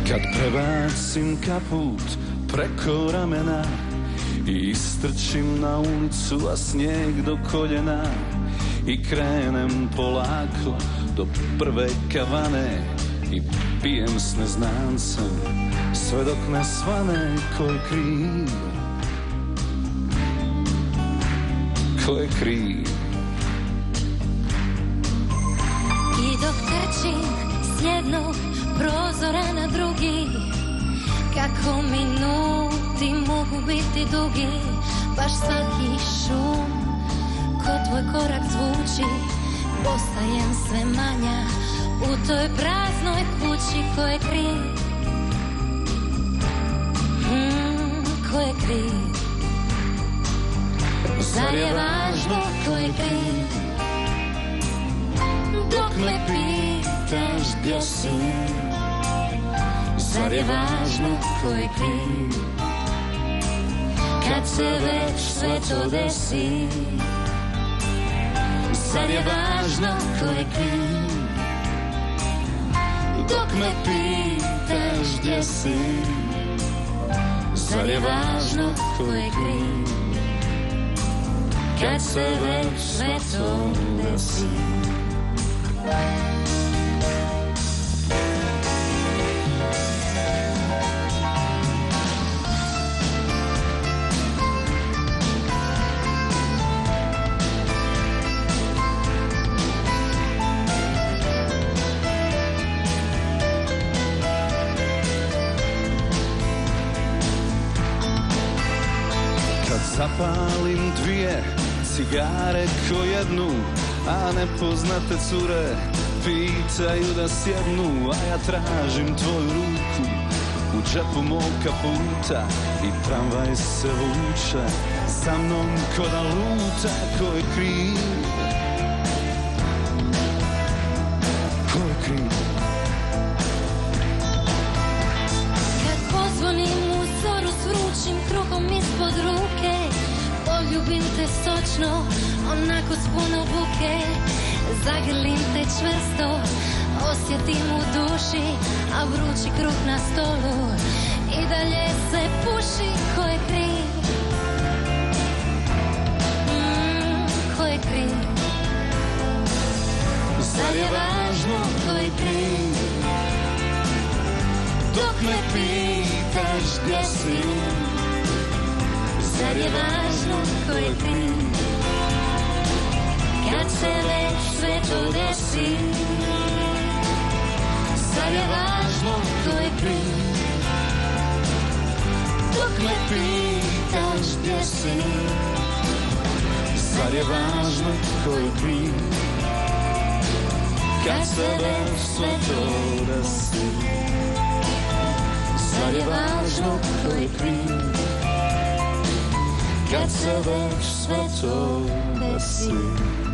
Kad prebacim kaput preko ramena i istrčim na ulicu, a snijeg do koljena, i krenem polako do prve kavane i pijem s neznancem sve dok ne svane ko je kriv, ko je kriv. I dok trčim s jednog prozora na drugi, kako minuti mogu biti dugi, baš svaki šum ko tvoj korak zvuči, postajem sve manja u toj praznoj kući. Ko je kriv? Ko je kriv? Zar je važno ko je kriv? Dok me pitaš gdje si, zar je važno ko je kriv? Kad se već sve to desi, zar je važno ko je kriv? Dok me pitaš gdje si, zar je važno ko je kriv? Kad se već sve to desi. Zapalim dvije cigare ko jednu, a nepoznate cure pitaju da sjednu, a ja tražim tvoju ruku u džepu mog kaputa i tramvaj se vuče za mnom ko da luta. Ko je kriv? Ko je kriv? Kad pozvonim u zoru s vrućim kruhom ispod ruke, poljubim te sočno, onako s puno buke, zagrlim te čvrsto, osjetim u duši, a vrući kruh na stolu i dalje se puši. Ko je kriv? Ko je kriv? Zar je važno ko je kriv? Dok me pitaš gdje si, zar je važno ko je kriv? Kad se već sve to desi, zar je važno ko je kriv? Dok me pitaš gdje si, zar je važno ko je kriv? Kad se već sve to desi, zar je važno ko je kriv? Kad se već sve to desi.